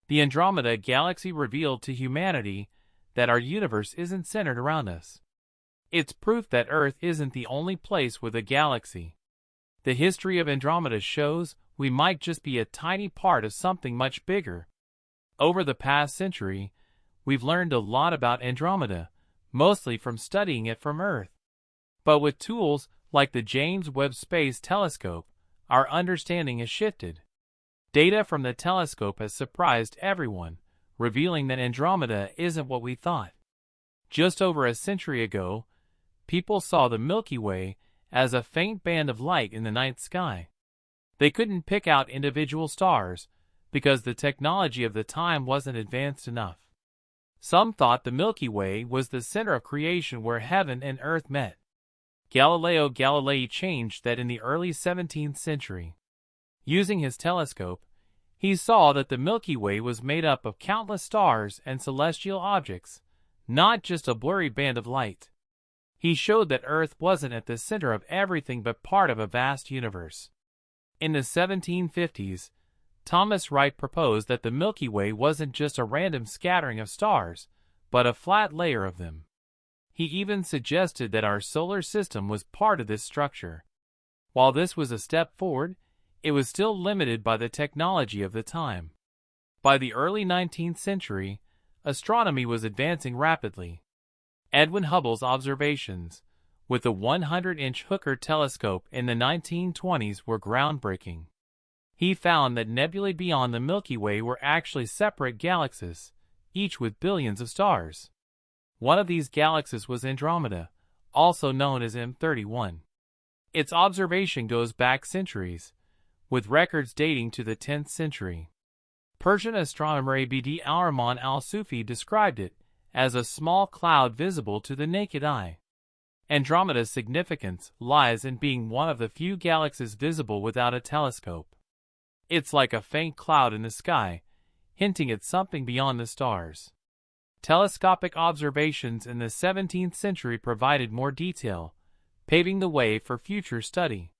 The Andromeda galaxy revealed to humanity that our universe isn't centered around us. It's proof that Earth isn't the only place with a galaxy. The history of Andromeda shows we might just be a tiny part of something much bigger. Over the past century, we've learned a lot about Andromeda, mostly from studying it from Earth. But with tools like the James Webb Space Telescope, our understanding has shifted. Data from the telescope has surprised everyone, revealing that Andromeda isn't what we thought. Just over a century ago, people saw the Milky Way as a faint band of light in the night sky. They couldn't pick out individual stars because the technology of the time wasn't advanced enough. Some thought the Milky Way was the center of creation where heaven and earth met. Galileo Galilei changed that in the early 17th century. Using his telescope, he saw that the Milky Way was made up of countless stars and celestial objects, not just a blurry band of light. He showed that Earth wasn't at the center of everything but part of a vast universe. In the 1750s, Thomas Wright proposed that the Milky Way wasn't just a random scattering of stars, but a flat layer of them. He even suggested that our solar system was part of this structure. While this was a step forward, it was still limited by the technology of the time. By the early 19th century, astronomy was advancing rapidly. Edwin Hubble's observations, with the 100-inch Hooker telescope in the 1920s, were groundbreaking. He found that nebulae beyond the Milky Way were actually separate galaxies, each with billions of stars. One of these galaxies was Andromeda, also known as M31. Its observation goes back centuries, with records dating to the 10th century. Persian astronomer Abd al-Rahman al-Sufi described it as a small cloud visible to the naked eye. Andromeda's significance lies in being one of the few galaxies visible without a telescope. It's like a faint cloud in the sky, hinting at something beyond the stars. Telescopic observations in the 17th century provided more detail, paving the way for future study.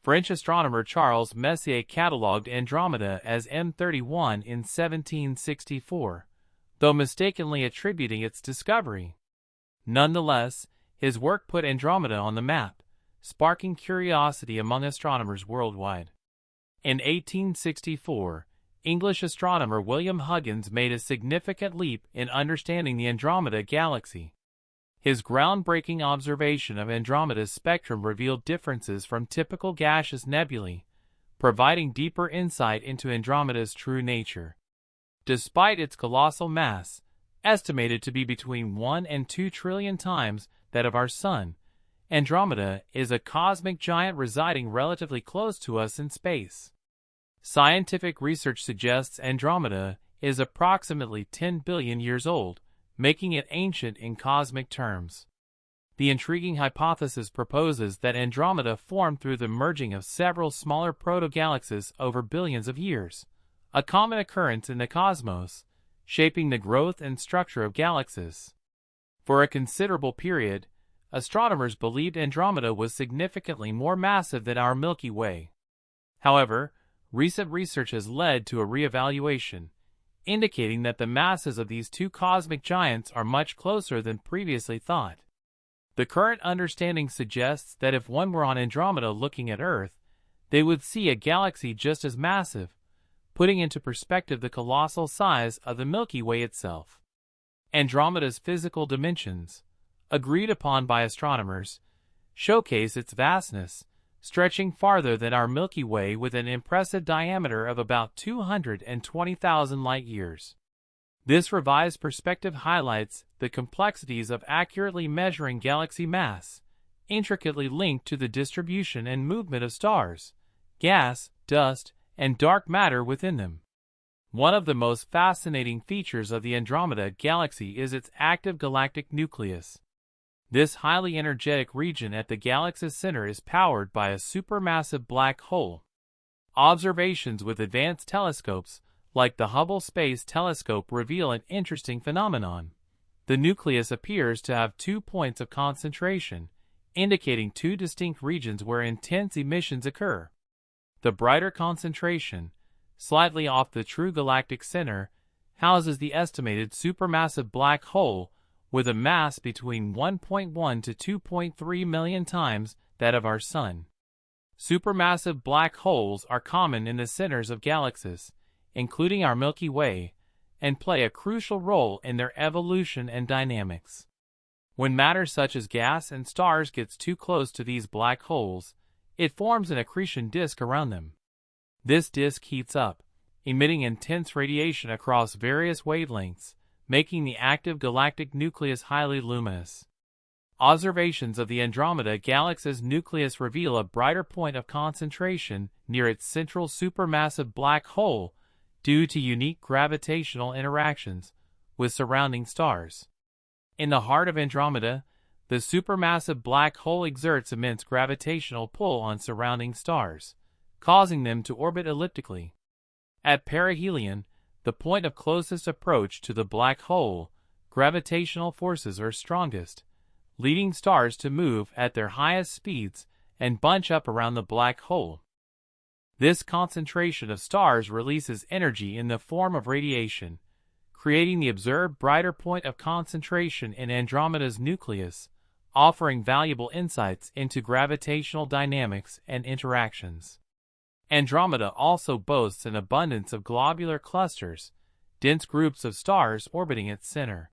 French astronomer Charles Messier catalogued Andromeda as M31 in 1764, though mistakenly attributing its discovery. Nonetheless, his work put Andromeda on the map, sparking curiosity among astronomers worldwide. In 1864, English astronomer William Huggins made a significant leap in understanding the Andromeda galaxy. His groundbreaking observation of Andromeda's spectrum revealed differences from typical gaseous nebulae, providing deeper insight into Andromeda's true nature. Despite its colossal mass, estimated to be between 1 and 2 trillion times that of our Sun, Andromeda is a cosmic giant residing relatively close to us in space. Scientific research suggests Andromeda is approximately 10 billion years old, making it ancient in cosmic terms. The intriguing hypothesis proposes that Andromeda formed through the merging of several smaller protogalaxies over billions of years, a common occurrence in the cosmos, shaping the growth and structure of galaxies. For a considerable period, astronomers believed Andromeda was significantly more massive than our Milky Way. However, recent research has led to a reevaluation, indicating that the masses of these two cosmic giants are much closer than previously thought. The current understanding suggests that if one were on Andromeda looking at Earth, they would see a galaxy just as massive, putting into perspective the colossal size of the Milky Way itself. Andromeda's physical dimensions, agreed upon by astronomers, showcase its vastness, stretching farther than our Milky Way with an impressive diameter of about 220,000 light-years. This revised perspective highlights the complexities of accurately measuring galaxy mass, intricately linked to the distribution and movement of stars, gas, dust, and dark matter within them. One of the most fascinating features of the Andromeda galaxy is its active galactic nucleus. This highly energetic region at the galaxy's center is powered by a supermassive black hole. Observations with advanced telescopes, like the Hubble Space Telescope, reveal an interesting phenomenon. The nucleus appears to have 2 points of concentration, indicating 2 distinct regions where intense emissions occur. The brighter concentration, slightly off the true galactic center, houses the estimated supermassive black hole with a mass between 1.1 to 2.3 million times that of our Sun. Supermassive black holes are common in the centers of galaxies, including our Milky Way, and play a crucial role in their evolution and dynamics. When matter such as gas and stars gets too close to these black holes, it forms an accretion disk around them. This disk heats up, emitting intense radiation across various wavelengths, making the active galactic nucleus highly luminous. Observations of the Andromeda galaxy's nucleus reveal a brighter point of concentration near its central supermassive black hole due to unique gravitational interactions with surrounding stars. In the heart of Andromeda, the supermassive black hole exerts immense gravitational pull on surrounding stars, causing them to orbit elliptically. At perihelion, the point of closest approach to the black hole, gravitational forces are strongest, leading stars to move at their highest speeds and bunch up around the black hole. This concentration of stars releases energy in the form of radiation, creating the observed brighter point of concentration in Andromeda's nucleus, offering valuable insights into gravitational dynamics and interactions. Andromeda also boasts an abundance of globular clusters, dense groups of stars orbiting its center.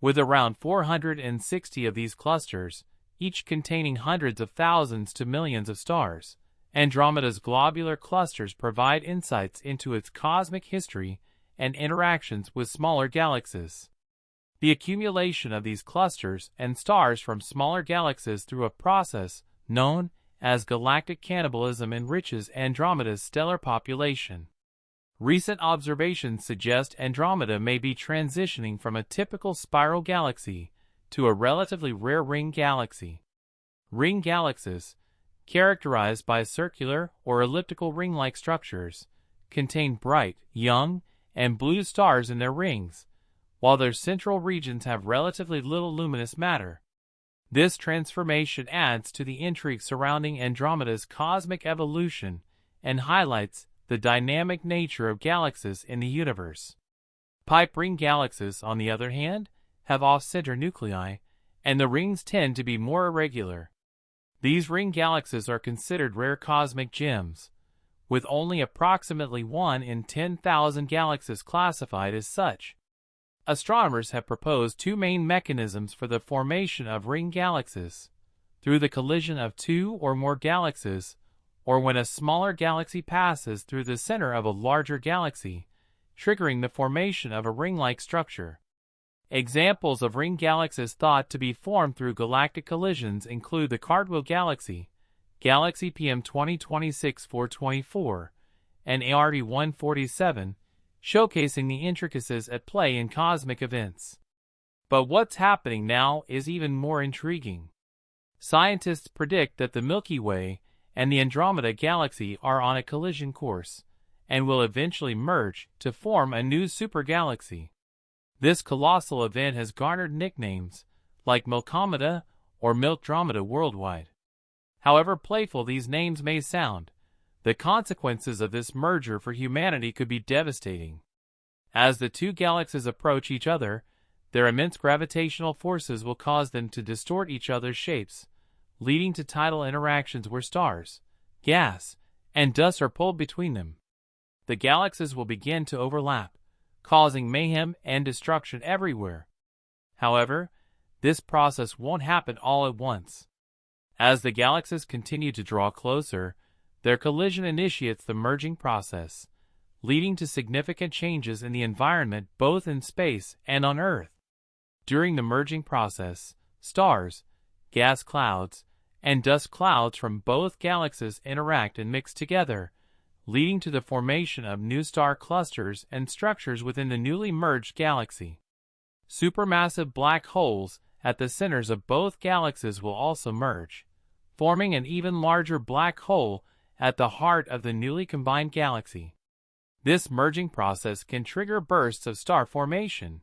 With around 460 of these clusters, each containing hundreds of thousands to millions of stars, Andromeda's globular clusters provide insights into its cosmic history and interactions with smaller galaxies. The accumulation of these clusters and stars from smaller galaxies through a process known as galactic cannibalism enriches Andromeda's stellar population. Recent observations suggest Andromeda may be transitioning from a typical spiral galaxy to a relatively rare ring galaxy. Ring galaxies, characterized by circular or elliptical ring-like structures, contain bright, young, and blue stars in their rings, while their central regions have relatively little luminous matter. This transformation adds to the intrigue surrounding Andromeda's cosmic evolution and highlights the dynamic nature of galaxies in the universe. Pipe ring galaxies, on the other hand, have off-center nuclei, and the rings tend to be more irregular. These ring galaxies are considered rare cosmic gems, with only approximately 1 in 10,000 galaxies classified as such. Astronomers have proposed two main mechanisms for the formation of ring galaxies: through the collision of two or more galaxies, or when a smaller galaxy passes through the center of a larger galaxy, triggering the formation of a ring-like structure. Examples of ring galaxies thought to be formed through galactic collisions include the Cartwheel Galaxy, Galaxy PM 2026-424, and ARD 147, showcasing the intricacies at play in cosmic events. But what's happening now is even more intriguing. Scientists predict that the Milky Way and the Andromeda Galaxy are on a collision course, and will eventually merge to form a new supergalaxy. This colossal event has garnered nicknames like Milkomeda or Milkdromeda worldwide. However playful these names may sound, the consequences of this merger for humanity could be devastating. As the two galaxies approach each other, their immense gravitational forces will cause them to distort each other's shapes, leading to tidal interactions where stars, gas, and dust are pulled between them. The galaxies will begin to overlap, causing mayhem and destruction everywhere. However, this process won't happen all at once. As the galaxies continue to draw closer, their collision initiates the merging process, leading to significant changes in the environment both in space and on Earth. During the merging process, stars, gas clouds, and dust clouds from both galaxies interact and mix together, leading to the formation of new star clusters and structures within the newly merged galaxy. Supermassive black holes at the centers of both galaxies will also merge, forming an even larger black hole at the heart of the newly combined galaxy. This merging process can trigger bursts of star formation,